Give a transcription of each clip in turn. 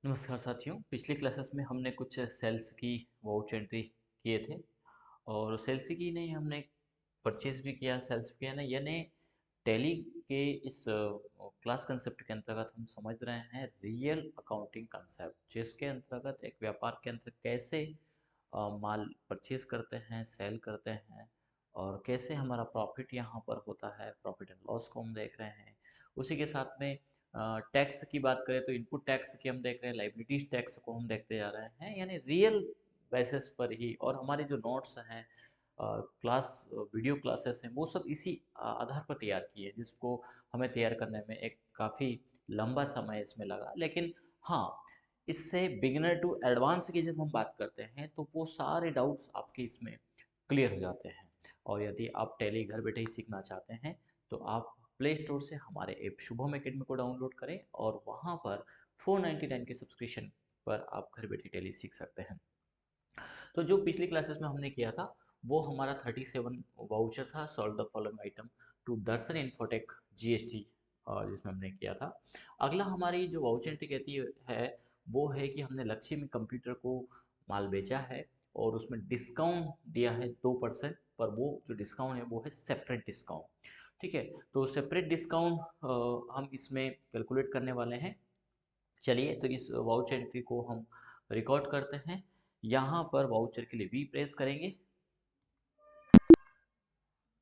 नमस्कार साथियों। पिछली क्लासेस में हमने कुछ सेल्स की वाउच एंट्री किए थे और सेल्स की नहीं, हमने परचेज भी किया, सेल्स भी किया ना। यानी टैली के इस क्लास कंसेप्ट के अंतर्गत हम समझ रहे हैं रियल अकाउंटिंग कंसेप्ट, जिसके अंतर्गत एक व्यापार के अंदर कैसे माल परचेज करते हैं, सेल करते हैं और कैसे हमारा प्रॉफिट यहाँ पर होता है। प्रॉफिट एंड लॉस को हम देख रहे हैं। उसी के साथ में टैक्स की बात करें तो इनपुट टैक्स की हम देख रहे हैं, लाइबिलिटीज टैक्स को हम देखते जा रहे हैं, यानी रियल बेसिस पर ही। और हमारे जो नोट्स हैं, क्लास वीडियो क्लासेस हैं, वो सब इसी आधार पर तैयार किए हैं, जिसको हमें तैयार करने में एक काफ़ी लंबा समय इसमें लगा। लेकिन हाँ, इससे बिगिनर टू एडवांस की जब हम बात करते हैं तो वो सारे डाउट्स आपके इसमें क्लियर हो जाते हैं। और यदि आप टैली घर बैठे ही सीखना चाहते हैं तो आप प्ले स्टोर से हमारे ऐप शुभम एकेडमी को डाउनलोड करें और वहाँ पर 499 के सब्सक्रिप्शन पर आप घर बैठे टैली सीख सकते हैं। तो जो पिछली क्लासेस में हमने किया था वो हमारा 37 वाउचर था, sold the following item to Darshan Infotech GST, जिसमें हमने किया था। अगला हमारी जो वाउचर एंट्री कहती है वो है कि हमने लक्ष्मी कंप्यूटर को माल बेचा है और उसमें डिस्काउंट दिया है 2%, पर वो जो डिस्काउंट है वो है सेपरेट डिस्काउंट। ठीक है, तो सेपरेट डिस्काउंट हम इसमें कैलकुलेट करने वाले हैं। चलिए, तो इस वाउचर एंट्री को हम रिकॉर्ड करते हैं। यहाँ पर वाउचर के लिए वी प्रेस करेंगे,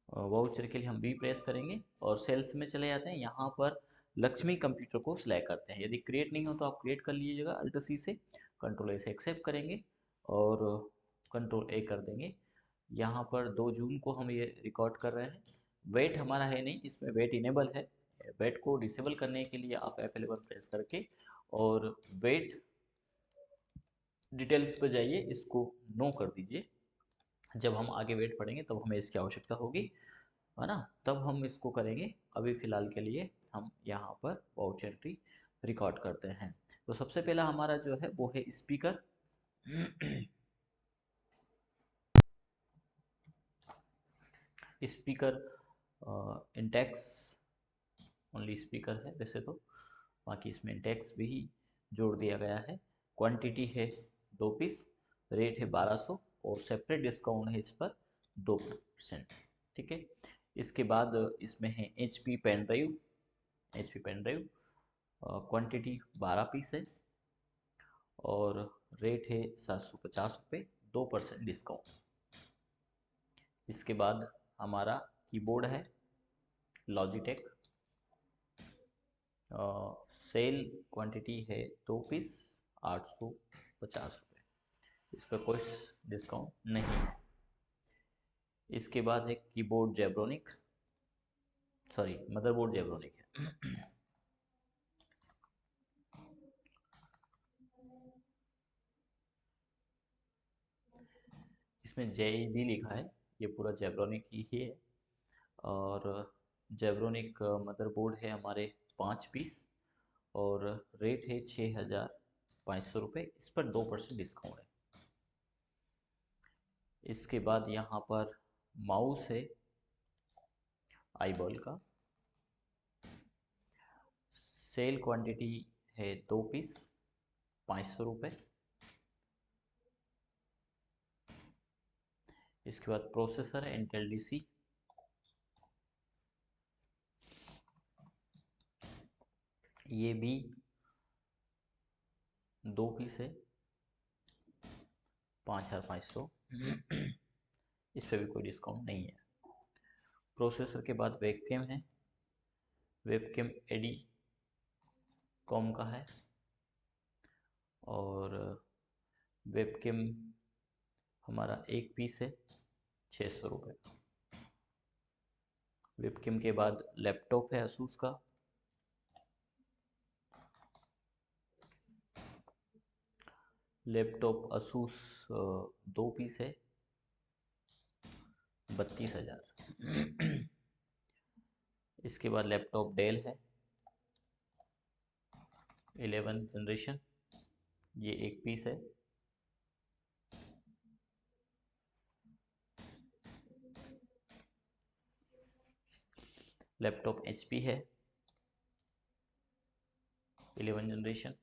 वाउचर के लिए हम वी प्रेस करेंगे और सेल्स में चले जाते हैं। यहाँ पर लक्ष्मी कंप्यूटर को सिलेक्ट करते हैं। यदि क्रिएट नहीं हो तो आप क्रिएट कर लीजिएगा अल्ट सी से। कंट्रोल ए से एक्सेप्ट करेंगे और कंट्रोल ए कर देंगे। यहाँ पर 2 जून को हम ये रिकॉर्ड कर रहे हैं। वेट हमारा है नहीं, इसमें वेट इनेबल है। वेट को डिसेबल करने के लिए आप F11 प्रेस करके और वेट डिटेल्स पर जाइए, इसको नो कर दीजिए। जब हम आगे वेट पढ़ेंगे तब हमें इसकी आवश्यकता होगी, है ना, तब हम इसको करेंगे। अभी फ़िलहाल के लिए हम यहाँ पर वाउच एंट्री रिकॉर्ड करते हैं। तो सबसे पहला हमारा जो है वो है speaker. Speaker Intex only speaker है वैसे तो, बाकी इसमें इंटेक्स भी जोड़ दिया गया है। क्वांटिटी है 2 पीस, रेट है 1200 और सेपरेट डिस्काउंट है इस पर 2%। ठीक है, इसके बाद इसमें है HP pen drive. HP pen drive quantity 12 piece है और रेट है 750 रुपये, 2% डिस्काउंट। इसके बाद हमारा कीबोर्ड है लॉजिटेक, सेल क्वांटिटी है 2 पीस, 850 रुपये। इस पर कोई डिस्काउंट नहीं है। इसके बाद है keyboard Zebronic, sorry motherboard Zebronic है। इसमें JB लिखा है, ये पूरा जेब्रोनिक ही है। और जेब्रोनिक मदरबोर्ड है हमारे 5 पीस और रेट है 6500 रुपये। इस पर 2% डिस्काउंट है। इसके बाद यहाँ पर माउस है आईबॉल का, सेल क्वांटिटी है 2 पीस, 500 रुपये। इसके बाद प्रोसेसर है इंटेल DC, ये भी 2 पीस है, 5500। इस पर भी कोई डिस्काउंट नहीं है। प्रोसेसर के बाद वेबकैम है, वेबकैम एडी कॉम का है और वेबकैम हमारा 1 पीस है, 600 रुपये। वेबकैम के बाद लैपटॉप है asus का, लैपटॉप asus 2 पीस है, 32,000। इसके बाद लैपटॉप डेल है 11 जनरेशन, ये 1 पीस है, लैपटॉप HP है 11 जनरेशन,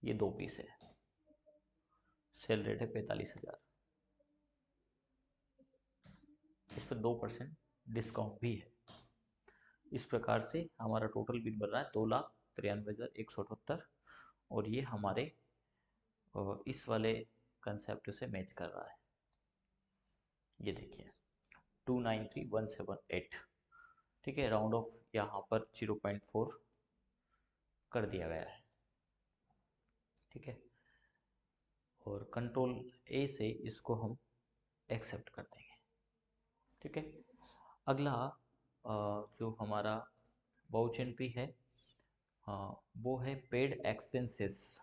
ये 2 पीस है, सेल रेट है 45,000, इस पर 2% डिस्काउंट भी है। इस प्रकार से हमारा टोटल बिल बन रहा है 2,93,178, और ये हमारे इस वाले कंसेप्ट से मैच कर रहा है। ये देखिए 293,178, ठीक है, राउंड ऑफ यहाँ पर 0.4 कर दिया गया है, ठीक है। और कंट्रोल ए से इसको हम एक्सेप्ट कर देंगे, ठीक है। अगला जो हमारा वाउच एंट्री है, वो है पेड एक्सपेंसेस,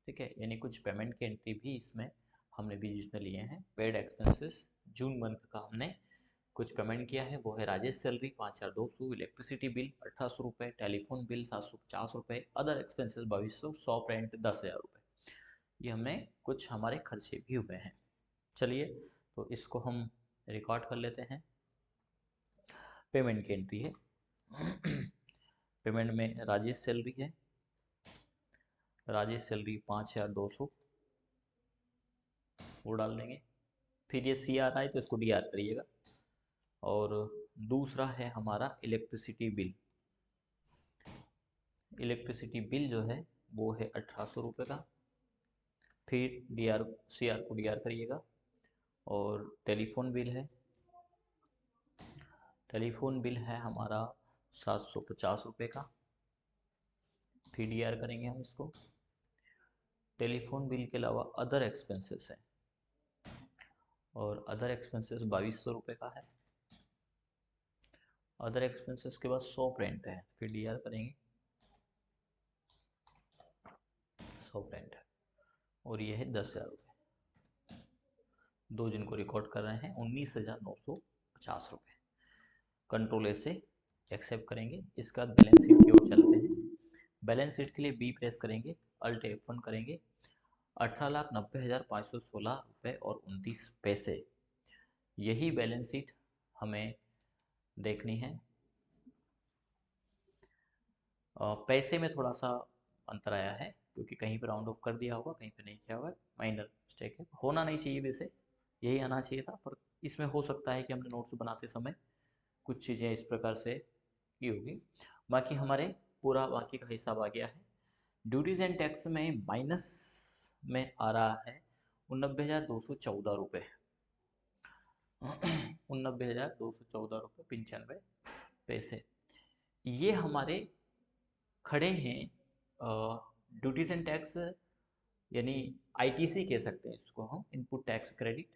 ठीक है, यानी कुछ पेमेंट की एंट्री भी इसमें हमने बीच में लिए हैं। पेड एक्सपेंसेस जून मंथ का हमने कुछ पेमेंट किया है, वो है राजेश सैलरी 5,200, इलेक्ट्रिसिटी बिल 1,800 रुपये, टेलीफोन बिल 750 रुपये, अदर एक्सपेंसेस 2,200, शॉप रेंट 10,000 रुपये। ये हमें कुछ हमारे खर्चे भी हुए हैं। चलिए तो इसको हम रिकॉर्ड कर लेते हैं। पेमेंट की एंट्री है, पेमेंट में राजेश सैलरी है, राजेश सैलरी 5,200 वो डाल देंगे। फिर ये सी आर है तो इसको डी आर करिएगा। और दूसरा है हमारा इलेक्ट्रिसिटी बिल, इलेक्ट्रिसिटी बिल जो है वो है 1,800 रुपये का, फिर डी आर सी आर को डी आर करिएगा। और टेलीफोन बिल है, टेलीफोन बिल है हमारा 750 रुपये का, फिर डी आर करेंगे हम इसको। टेलीफोन बिल के अलावा अदर एक्सपेंसेस है, और अदर एक्सपेंसेस 2,200 रुपये का है। अदर एक्सपेंसेस के बाद शॉप रेंट है, फिर डी आर करेंगे, शॉप रेंट है, और ये है 10,000 रुपये। दो जिनको रिकॉर्ड कर रहे हैं 19,950 रुपये। कंट्रोल ए से एक्सेप्ट करेंगे। इसका बैलेंस शीट की ओर चलते हैं। बैलेंस शीट के लिए बी प्रेस करेंगे, अल्ट F1 करेंगे। 18,90,516 रुपये और 29 पैसे, यही बैलेंस शीट हमें देखनी है। पैसे में थोड़ा सा अंतर आया है, क्योंकि कहीं पर राउंड ऑफ कर दिया होगा, कहीं पर नहीं किया होगा, माइनर मिस्टेक है, होना नहीं चाहिए, वैसे यही आना चाहिए था, पर इसमें हो सकता है कि हमने नोट्स बनाते समय कुछ चीज़ें इस प्रकार से की होगी। बाकी हमारे पूरा बाकी का हिसाब आ गया है। ड्यूटीज़ एंड टैक्स में माइनस में आ रहा है 89,214 रुपये, 89,214 रुपये 95 पैसे। ये हमारे खड़े हैं ड्यूटीज़ एंड टैक्स, यानी आईटीसी कह सकते हैं इसको हम, इनपुट टैक्स क्रेडिट।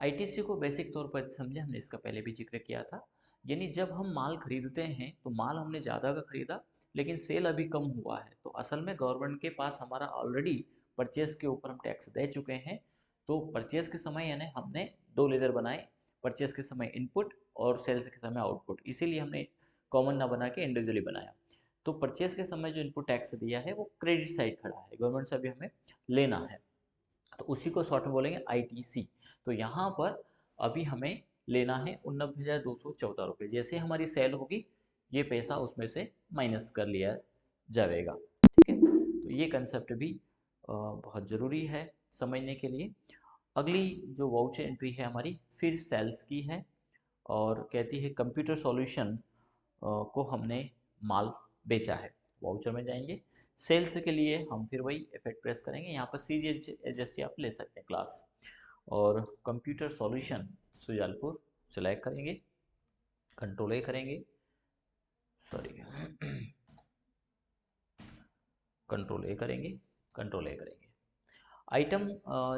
आईटीसी को बेसिक तौर पर समझे, हमने इसका पहले भी जिक्र किया था। यानी जब हम माल खरीदते हैं तो माल हमने ज़्यादा का खरीदा, लेकिन सेल अभी कम हुआ है, तो असल में गवर्नमेंट के पास हमारा ऑलरेडी परचेज के ऊपर हम टैक्स दे चुके हैं। तो परचेज के समय यानी हमने दो लेजर बनाए, परचेज के समय इनपुट और सेल्स के समय आउटपुट, इसीलिए हमने कॉमन ना बना के इंडिविजुअली बनाया। तो परचेज के समय जो इनपुट टैक्स दिया है वो क्रेडिट साइड खड़ा है, गवर्नमेंट से अभी हमें लेना है, तो उसी को शॉर्ट में बोलेंगे आईटीसी। तो यहाँ पर अभी हमें लेना है 89,214 रुपये। जैसे हमारी सेल होगी ये पैसा उसमें से माइनस कर लिया जाएगा, ठीक है। तो ये कंसेप्ट भी बहुत ज़रूरी है समझने के लिए। अगली जो वाउचर एंट्री है हमारी फिर सेल्स की है, और कहती है कंप्यूटर सॉल्यूशन को हमने माल बेचा है। वाउचर में जाएंगे, सेल्स के लिए हम फिर वही इफेक्ट प्रेस करेंगे। यहाँ पर CGHST आप ले सकते हैं क्लास, और कंप्यूटर सॉल्यूशन सुजालपुर सेलेक्ट करेंगे, कंट्रोल ए करेंगे, सॉरी कंट्रोल ए करेंगे, कंट्रोल ए करेंगे। आइटम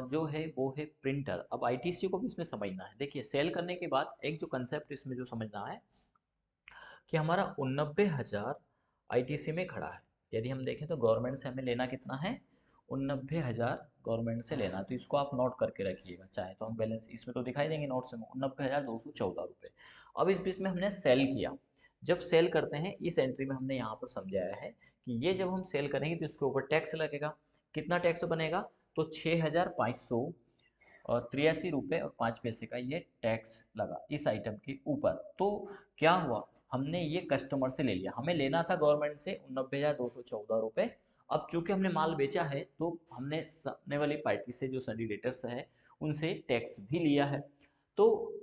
जो है वो है प्रिंटर। अब आईटीसी को भी इसमें समझना है। देखिए सेल करने के बाद एक जो कंसेप्ट इसमें जो समझना है कि हमारा 89,000 आईटीसी में खड़ा है। यदि हम देखें तो गवर्नमेंट से हमें लेना कितना है, 89,000 गवर्नमेंट से लेना, तो इसको आप नोट करके रखिएगा। चाहे तो हम बैलेंस इसमें तो दिखाई देंगे नोट्स में 89,214 रुपये। अब इस बीच में हमने सेल किया। जब सेल करते हैं इस एंट्री में हमने यहाँ पर समझाया है कि ये जब हम सेल करेंगे तो इसके ऊपर टैक्स लगेगा। कितना टैक्स बनेगा, तो 6,583 रुपये और 5 पैसे का ये टैक्स लगा इस आइटम के ऊपर। तो क्या हुआ, हमने ये कस्टमर से ले लिया, हमें लेना था गवर्नमेंट से 89,214 रुपये, अब चूंकि हमने माल बेचा है तो हमने सामने वाली पार्टी से जो सॉलिडेटर्स है उनसे टैक्स भी लिया है। तो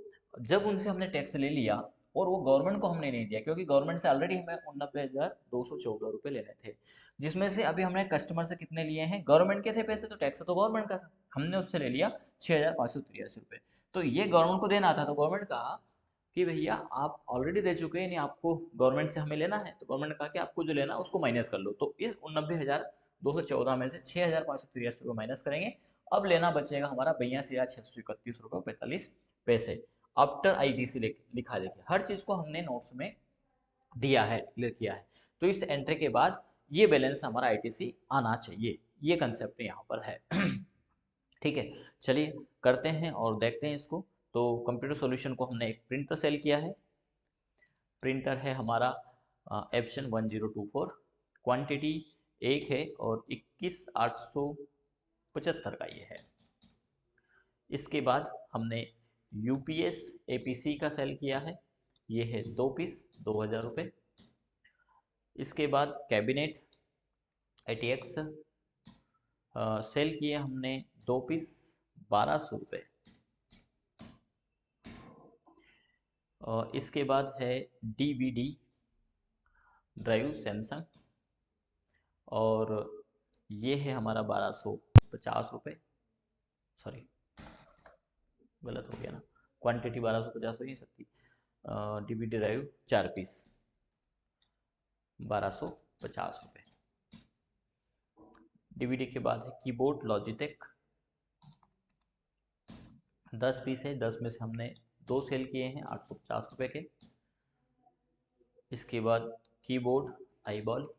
जब उनसे हमने टैक्स ले लिया और वो गवर्नमेंट को हमने नहीं दिया, क्योंकि गवर्नमेंट से ऑलरेडी हमें 89,214 रुपये लेने थे, जिसमें से अभी हमने कस्टमर से कितने लिए हैं, गवर्नमेंट के थे पैसे, तो टैक्स तो गवर्नमेंट का था, हमने उससे ले लिया 6,583 रुपये। तो ये गवर्नमेंट को देना था, तो गवर्नमेंट कहा कि भैया आप ऑलरेडी दे चुके हैं, नहीं आपको गवर्नमेंट से हमें लेना है, तो गवर्नमेंट ने कहा कि आपको जो लेना है उसको माइनस कर लो। तो इस 89,214 में से 6,583 रुपये माइनस करेंगे, अब लेना बचेगा हमारा 82,631 रुपये 45 पैसे आफ्टर ITC लिखा। देखिए हर चीज़ को हमने नोट्स में दिया है, क्लियर किया है। तो इस एंट्री के बाद ये बैलेंस हमारा ITC आना चाहिए, ये कंसेप्ट यहाँ पर है। ठीक है, चलिए करते हैं और देखते हैं इसको। तो कंप्यूटर सॉल्यूशन को हमने एक प्रिंटर सेल किया है, प्रिंटर है हमारा एप्सन 1024, क्वांटिटी 1 है और 21,875 का ये है। इसके बाद हमने UPS APC का सेल किया है, ये है 2 पीस 2,000 रुपये। इसके बाद कैबिनेट ATX सेल किए हमने 2 पीस 1,200 रुपये। इसके बाद है DVD ड्राइव सैमसंग, और ये है हमारा 1,250 रुपये, सॉरी गलत हो गया ना, क्वांटिटी 1,250 हो ही सकती। DVD ड्राइव 4 पीस 1,250 रुपये। DVD के बाद है कीबोर्ड लॉजिटेक 10 पीस है, 10 में से हमने 2 सेल किए हैं 850 रुपये के। इसके बाद कीबोर्ड आईबॉल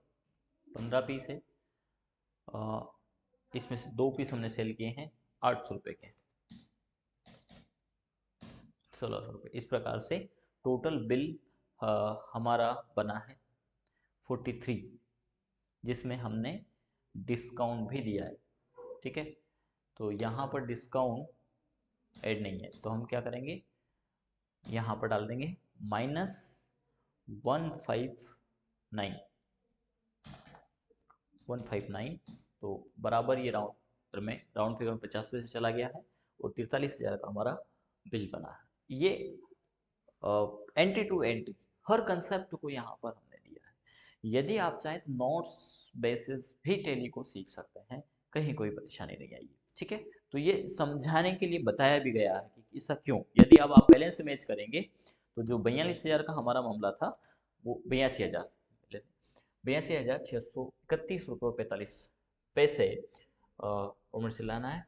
15 पीस है, इसमें से 2 पीस हमने सेल किए हैं 800 रुपये के, 1,600 रुपये। इस प्रकार से टोटल बिल हमारा बना है 43, जिसमें हमने डिस्काउंट भी दिया है। ठीक है, तो यहाँ पर डिस्काउंट ऐड नहीं है, तो हम क्या करेंगे, यहाँ पर डाल देंगे -159, तो बराबर ये राउंड फिगर में 50 पैसे चला गया है और 43,000 का हमारा बिल बना है। ये एंट्री टू एंट्री हर कंसेप्ट को यहाँ पर हमने दिया है। यदि आप चाहें तो नोट्स बेसिस भी टैली को सीख सकते हैं, कहीं कोई परेशानी नहीं आएगी। ठीक है, तो ये समझाने के लिए बताया भी गया है कि ऐसा क्यों। यदि अब आप बैलेंस मैच करेंगे तो जो 42,000 का हमारा मामला था वो 82,631 रुपये 45 पैसे उम्र से लाना है।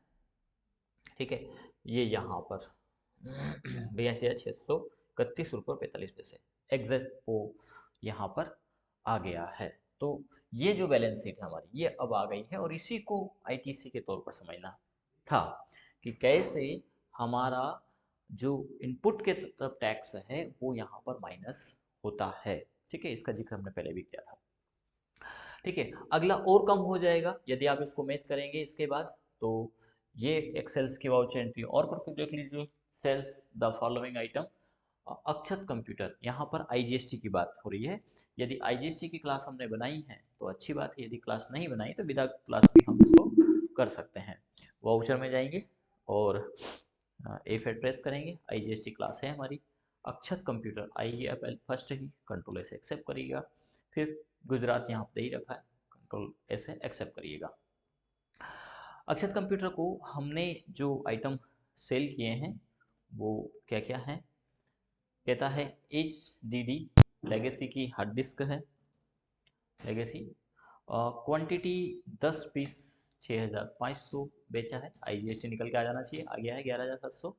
ठीक है, ये यहाँ पर 82,631 रुपये 45 पैसे एग्जैक्ट वो यहाँ पर आ गया है। तो ये जो बैलेंस शीट है हमारी, ये अब आ गई है, और इसी को ITC के तौर पर समझना था कि कैसे हमारा जो इनपुट के तरफ टैक्स है वो यहाँ पर माइनस होता है। ठीक है, इसका जिक्र हमने पहले भी किया था। ठीक है, अगला और कम हो जाएगा यदि आप इसको मैच करेंगे इसके बाद। तो ये एक्सेल्स की वाउचर एंट्री और पर देख लीजिए, sales the following item Akshat Computer, यहाँ पर IGST की बात हो रही है। यदि IGST की क्लास हमने बनाई है तो अच्छी बात है, यदि क्लास नहीं बनाई तो विदा क्लास भी हम इसको कर सकते हैं। वाउचर में जाएंगे और A5 प्रेस करेंगे, IGST क्लास है हमारी। अक्षत कंप्यूटर आइए फर्स्ट ही कंट्रोल से एक्सेप्ट करिएगा, फिर गुजरात यहाँ पे ही रखा है, कंट्रोल ऐसे एक्सेप्ट करिएगा। अक्षत कंप्यूटर को हमने जो आइटम सेल किए हैं वो क्या क्या है, कहता है HDD लेगेसी की हार्ड डिस्क है, लेगेसी क्वांटिटी 10 पीस 6,500 बेचा है, IGST निकल के आ जाना चाहिए, आ गया है 11,700।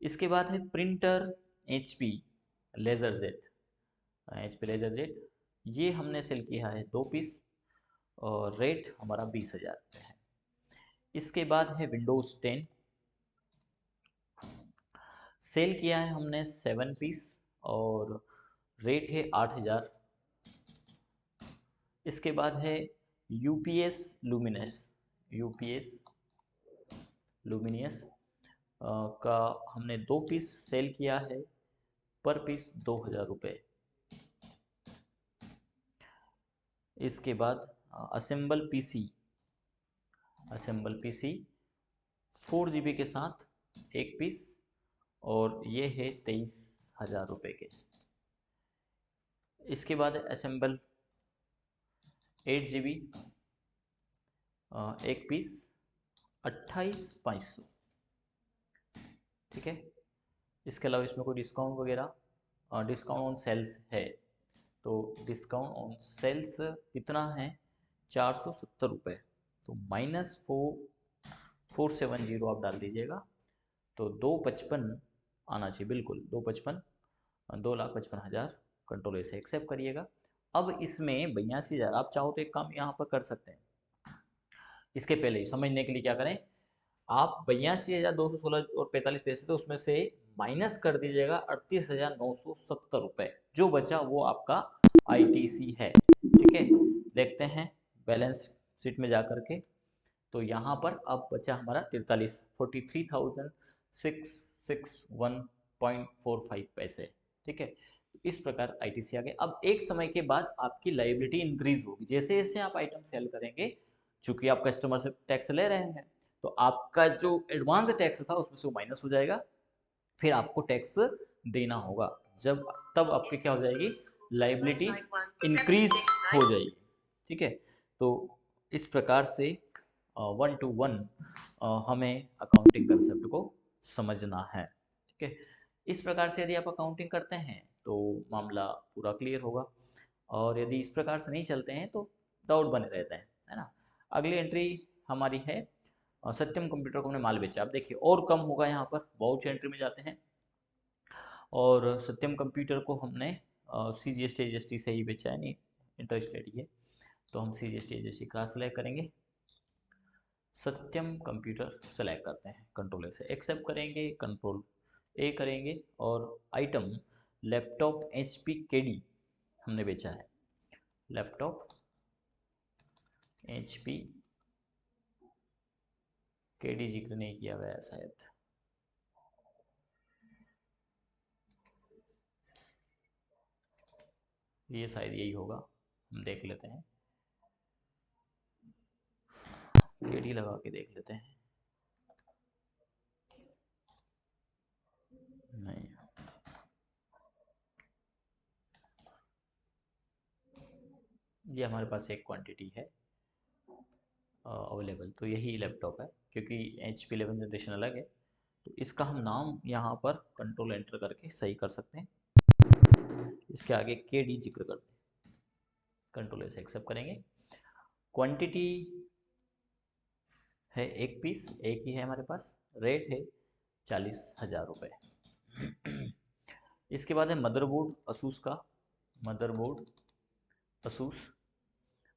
इसके बाद है प्रिंटर HP लेजर जेट, ये हमने सेल किया है 2 पीस और रेट हमारा 20,000 रुपये है। इसके बाद है विंडोज 10, सेल किया है हमने 7 पीस और रेट है 8,000। इसके बाद है UPS लुमिनियस का हमने 2 पीस सेल किया है, पर पीस 2,000 रुपये। इसके बाद असेंबल पीसी 4 GB के साथ एक पीस, और ये है 23,000 रुपये के। इसके बाद असेंबल 8 GB एक पीस 28,500। ठीक है। इसके अलावा इसमें कोई डिस्काउंट वगैरह, डिस्काउंट ऑन सेल्स है, तो डिस्काउंट ऑन सेल्स कितना है, 470 रुपये। तो -470 आप डाल दीजिएगा, तो 255 आना चाहिए, बिल्कुल 255, 2,55,000 कंट्रोल से एक्सेप्ट करिएगा। अब इसमें 82,000 आप चाहो तो एक काम यहाँ पर कर सकते हैं। इसके पहले समझने के लिए क्या करें, आप 82,216 और 45 पैसे थे, उसमें से माइनस कर दीजिएगा 38,970 रुपये। जो बचा वो आपका आईटीसी है। ठीक है, देखते हैं बैलेंस शीट में जा करके। तो यहाँ पर अब बचा हमारा 43,661.45 पैसे। ठीक है, इस प्रकार आईटीसी आ गए। अब एक समय के बाद आपकी लायबिलिटी इंक्रीज होगी, जैसे जैसे आप आइटम सेल करेंगे, चूंकि आप कस्टमर से टैक्स ले रहे हैं, तो आपका जो एडवांस टैक्स था उसमें से वो माइनस हो जाएगा, फिर आपको टैक्स देना होगा। जब तब आपकी क्या हो जाएगी, लायबिलिटी इंक्रीज हो जाएगी। ठीक है, तो इस प्रकार से 1 to 1 हमें अकाउंटिंग कंसेप्ट को समझना है। ठीक है, इस प्रकार से यदि आप अकाउंटिंग करते हैं तो मामला पूरा क्लियर होगा, और यदि इस प्रकार से नहीं चलते हैं तो डाउट बने रहते हैं, है ना। अगली एंट्री हमारी है सत्यम कंप्यूटर को हमने माल बेचा। आप देखिए और कम होगा, यहाँ पर वाउच एंट्री में जाते हैं, और सत्यम कंप्यूटर को हमने CGST AGST से ही बेचा है, नहीं इंटरेस्ट रेट है, तो हम CGST AGST क्रॉस सेलेक्ट करेंगे, सत्यम कंप्यूटर सेलेक्ट करते हैं, कंट्रोल ए से एक्सेप्ट करेंगे, कंट्रोल ए करेंगे, और आइटम लैपटॉप HP KD हमने बेचा है, लैपटॉप HP KD जिक्र नहीं किया गया शायद, ये शायद यही होगा, हम देख लेते हैं, KD लगा के देख लेते हैं। नहीं, ये हमारे पास एक क्वांटिटी है अवेलेबल, तो यही लैपटॉप है, क्योंकि HP 11 जनरेशन अलग है, तो इसका हम नाम यहाँ पर कंट्रोल एंटर करके सही कर सकते हैं, इसके आगे KD जिक्र करते हैं, कंट्रोल से एक्सेप्ट करेंगे। क्वांटिटी है एक पीस, एक ही है हमारे पास, रेट है 40,000 रुपये। इसके बाद है मदरबोर्ड असूस का, मदरबोर्ड असूस,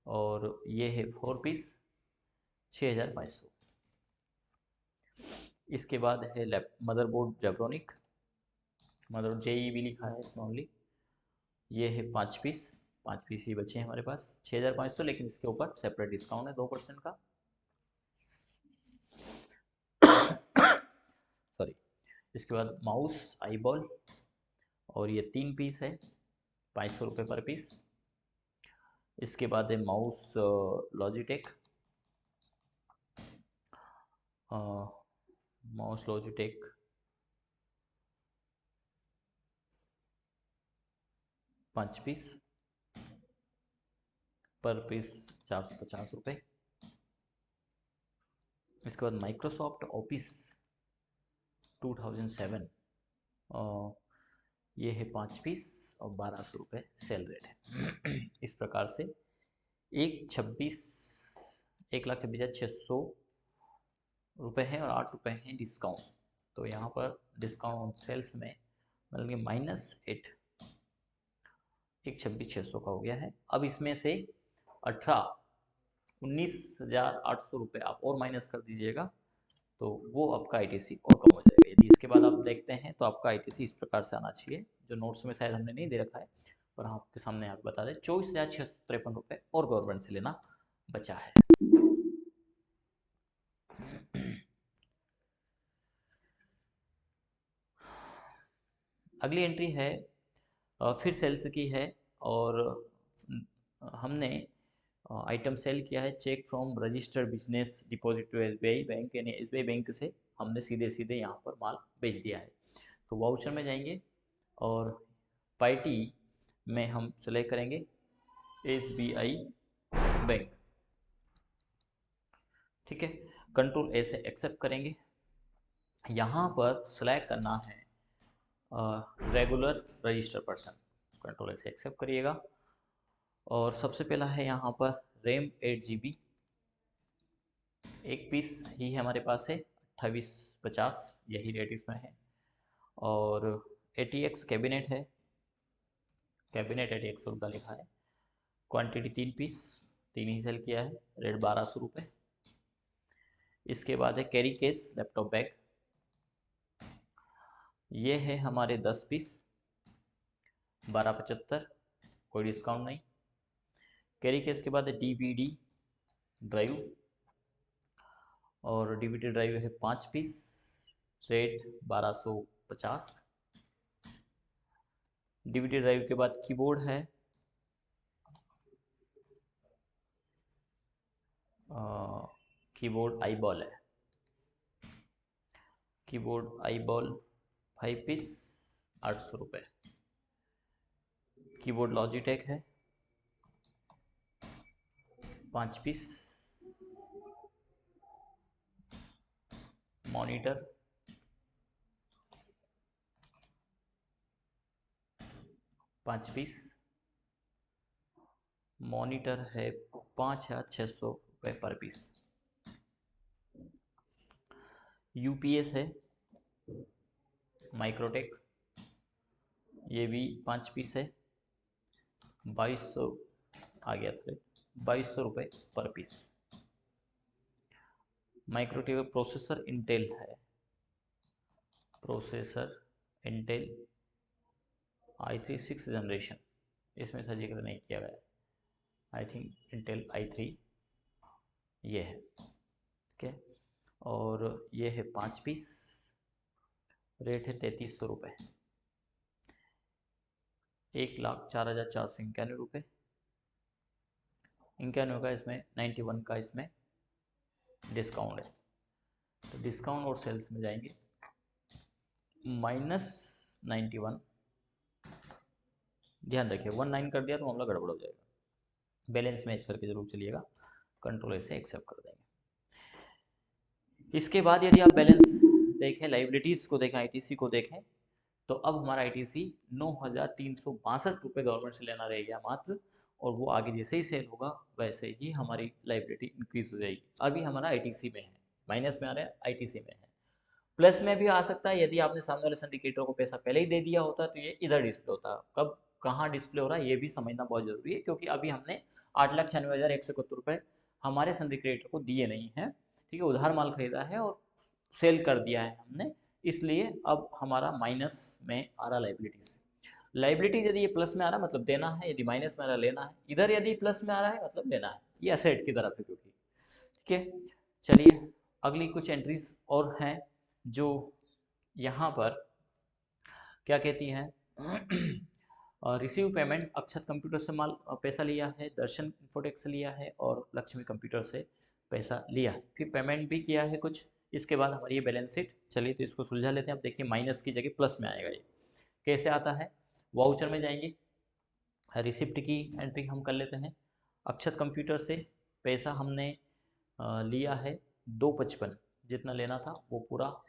और ये है 4 पीस 6,500। इसके बाद है मदरबोर्ड जेब्रोनिक, मदरबोर्ड JE भी लिखा है इसमें ओनली, ये है 5 पीस, 5 पीस ही बचे हैं हमारे पास, 6,500, लेकिन इसके ऊपर सेपरेट डिस्काउंट है 2% का। सॉरी। इसके बाद माउस आईबॉल, और ये 3 पीस है, 500 रुपये पर पीस। इसके बाद है mouse Logitech, mouse Logitech 5 piece, per piece 450 रुपये। इसके बाद माइक्रोसॉफ्ट ऑफिस 2007, ये है 5 पीस और 1,200 रुपये सेल रेट है। इस प्रकार से 1,26,600 रुपये है, और 8 रुपये हैं डिस्काउंट, तो यहाँ पर डिस्काउंट सेल्स में मतलब -8, 1,26,600 का हो गया है। अब इसमें से 19,800 रुपये आप और माइनस कर दीजिएगा, तो वो आपका आईटीसी और कम हो जाएगा। यदि इसके बाद आप देखते हैं तो आपका आईटीसी इस प्रकार से आना चाहिए, जो नोट्स में शायद हमने नहीं दे रखा है, पर आपके सामने आपको बता दें, 24,653 रुपये और गवर्नमेंट से लेना बचा है। अगली एंट्री है फिर सेल्स की है, और हमने आइटम सेल किया है cheque from registered business deposit to SBI bank, यानी एसबीआई बैंक से हमने सीधे सीधे यहाँ पर माल बेच दिया है। तो वाउचर में जाएंगे और पार्टी में हम सेलेक्ट करेंगे एसबीआई बैंक, ठीक है। कंट्रोल ए से एक्सेप्ट करेंगे। यहाँ पर सेलेक्ट करना है रेगुलर रजिस्टर पर्सन, कंट्रोल ए से एक्सेप्ट करिएगा। और सबसे पहला है यहाँ पर रैम 8 GB, एक पीस ही है हमारे पास है 2850, यही रेट इसमें है। और ATX कैबिनेट है, कैबिनेट ATX रुपया लिखा है। क्वांटिटी 3 पीस, 3 ही सेल किया है, रेट 1200 रुपये। इसके बाद है कैरी केस लैपटॉप बैग, ये है हमारे 10 पीस, 1275, कोई डिस्काउंट नहीं। कैरी केस के बाद है DVD ड्राइव, और DVD ड्राइव है 5 पीस, रेट 1250। DVD ड्राइव के बाद कीबोर्ड है कीबोर्ड आईबॉल है, कीबोर्ड आईबॉल 5 पीस, 800 रुपये। कीबोर्ड लॉजिटेक है 5 पीस। मॉनिटर 5 पीस, मॉनिटर है 5600 रुपये पर पीस। UPS है माइक्रोटेक, ये भी 5 पीस है, 2200 आ गया था, 2200 रुपये पर पीस। माइक्रोटेक प्रोसेसर इंटेल है, processor Intel i3 6th generation, इसमें ऐसा जिक्र नहीं किया गया, आई थिंक इंटेल i3 ये है, ठीक है। और ये है 5 पीस, रेट है 3300 रुपये, 1,04,491 रुपये। 91 का इसमें 91 का इसमें डिस्काउंट है, तो डिस्काउंट और सेल्स में जाएंगे -91, ध्यान रखिए 19 कर दिया तो मामला गड़बड़ हो जाएगा, बैलेंस मैच करके जरूर चलिएगा। कंट्रोल से एक्सेप्ट कर देंगे। इसके बाद यदि आप बैलेंस देखें, लाइबिलिटीज़ को देखें, ITC को देखें, तो अब हमारा ITC 9,362 रुपये गवर्नमेंट से लेना रह गया मात्र, और वो आगे जैसे ही सेल होगा वैसे ही हमारी लाइबिलिटी इंक्रीज हो जाएगी। अभी हमारा ITC में है, माइनस में आ रहा है, ITC में है। प्लस में भी आ सकता है, यदि आपने सामने वाले सिंडिकेटर को पैसा पहले ही दे दिया होता तो ये इधर डिस्प्ले होता। कब कहाँ डिस्प्ले हो रहा है ये भी समझना बहुत जरूरी है, क्योंकि अभी हमने 8,96,171 रुपये हमारे सिंडिकेटर को दिए नहीं हैं, ठीक है, उधार माल खरीदा है और सेल कर दिया है हमने, इसलिए अब हमारा माइनस में आ रहा लाइबिलिटी से। लाइबिलिटी यदि ये प्लस में आ रहा है मतलब देना है, यदि माइनस में आ रहा है लेना है, इधर यदि प्लस में आ रहा है मतलब लेना है, ये असेट की तरफ है क्योंकि, ठीक है। चलिए अगली कुछ एंट्रीज और हैं जो यहाँ पर क्या कहती हैं। रिसीव पेमेंट, अक्षत कंप्यूटर से माल पैसा लिया है, दर्शन इंफोटेक से लिया है, और लक्ष्मी कंप्यूटर से पैसा लिया है, फिर पेमेंट भी किया है कुछ। इसके बाद हमारी ये बैलेंस शीट, चलिए तो इसको सुलझा लेते हैं। अब देखिए माइनस की जगह प्लस में आएगा, ये कैसे आता है। वाउचर में जाएंगे, रिसिप्ट की एंट्री हम कर लेते हैं। अक्षत कंप्यूटर से पैसा हमने लिया है 255, जितना लेना था वो पूरा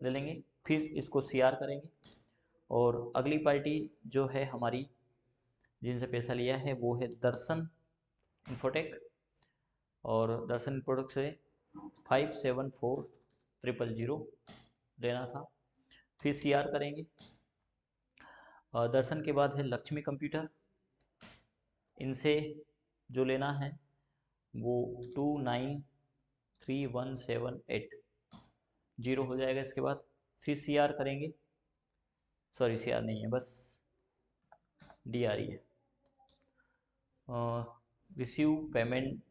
ले लेंगे, फिर इसको CR करेंगे। और अगली पार्टी जो है हमारी जिनसे पैसा लिया है वो है दर्शन इंफोटेक, और दर्शन इंफोटेक से 574,000 लेना था, फिर CR करेंगे। दर्शन के बाद है लक्ष्मी कंप्यूटर, इनसे जो लेना है वो 293,178 हो जाएगा। इसके बाद फिर CR करेंगे, सॉरी CR नहीं है, बस DRE है। रिसीव पेमेंट,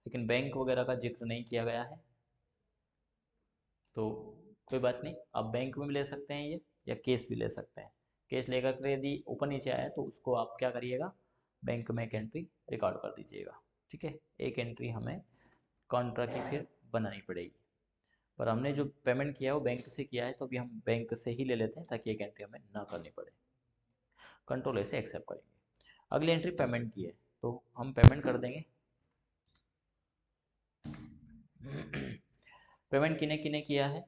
लेकिन बैंक वगैरह का जिक्र नहीं किया गया है, तो कोई बात नहीं, आप बैंक में भी ले सकते हैं ये, या कैश भी ले सकते हैं। कैश लेकर के यदि ऊपर नीचे आया तो उसको आप क्या करिएगा, बैंक में एक एंट्री रिकॉर्ड कर दीजिएगा। ठीक है, एक एंट्री हमें कॉन्ट्रा की फिर बनानी पड़ेगी, पर हमने जो पेमेंट किया है वो बैंक से किया है, तो अभी हम बैंक से ही ले लेते हैं ताकि एक एंट्री हमें ना करनी पड़े। कंट्रोल ऐसे एक्सेप्ट करेंगे। अगली एंट्री पेमेंट की है, तो हम पेमेंट कर देंगे। पेमेंट किने किने किया है,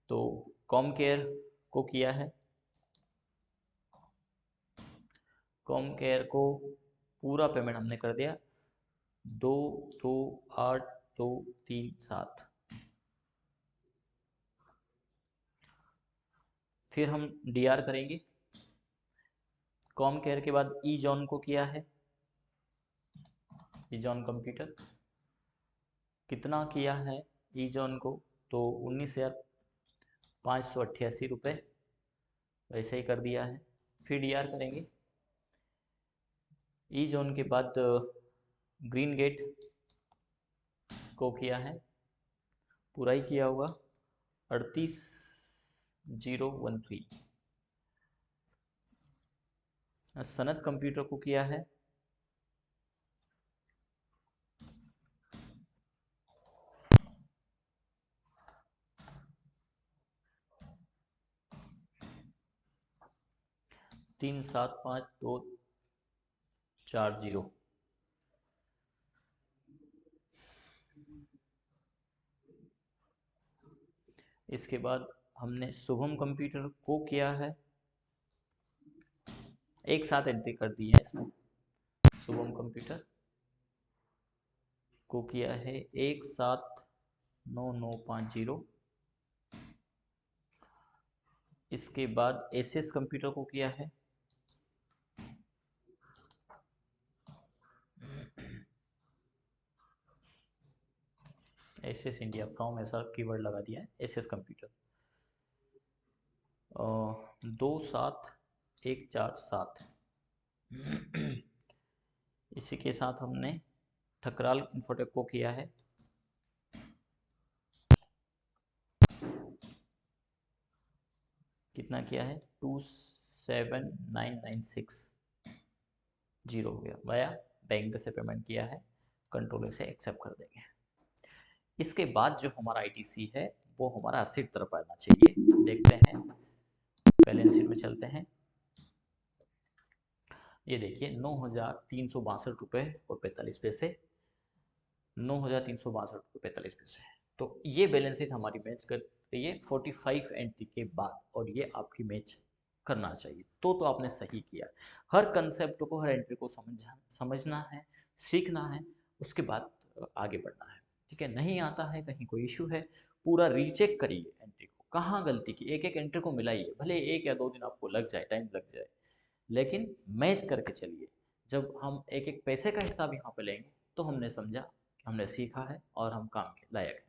तो कॉम केयर को किया है। कॉम केयर को पूरा पेमेंट हमने कर दिया, 228,237। फिर हम डीआर करेंगे। कॉम केयर के बाद ई जॉन को किया है, ई जॉन कंप्यूटर कितना किया है ई जॉन को, तो 19,588 रुपये, वैसे ही कर दिया है। फिर डीआर करेंगे। ई जोन के बाद ग्रीन गेट को किया है, पूरा ही किया होगा, 38,013। सनत कंप्यूटर को किया है, तीन सात पाँच दो 40। इसके बाद हमने शुभम कंप्यूटर को किया है, एक साथ एंट्री कर दी है इसमें। शुभम कंप्यूटर को किया है 179950। इसके बाद एसएस कंप्यूटर को किया है, एसएस इंडिया फ्रॉम ऐसा कीवर्ड लगा दिया है, एसएस कंप्यूटर 27147। इसी के साथ हमने ठकराल इंफोटेक को किया है, कितना किया है, 27996। जीरो हो गया, वाया बैंक से पेमेंट किया है, कंट्रोलर से एक्सेप्ट कर देंगे। इसके बाद जो हमारा आईटीसी है वो हमारा 80 तरफ आना चाहिए। देखते हैं, बैलेंस शीट में चलते हैं। ये देखिए 9,362 और 45 पैसे, 9,362 45 पैसे। तो ये बैलेंस शीट हमारी मैच कर रही है 45 एंट्री के बाद, और ये आपकी मैच करना चाहिए। तो आपने सही किया। हर कंसेप्ट को, हर एंट्री को समझना है, सीखना है, उसके बाद आगे बढ़ना है। ठीक है, नहीं आता है, कहीं कोई इशू है, पूरा रीचेक करिए एंट्री को, कहाँ गलती की, एक एक एंट्री को मिलाइए, भले 1 या 2 दिन आपको लग जाए, टाइम लग जाए, लेकिन मैच करके चलिए। जब हम एक एक पैसे का हिसाब यहाँ पे लेंगे तो हमने समझा कि हमने सीखा है और हम काम के लायक हैं।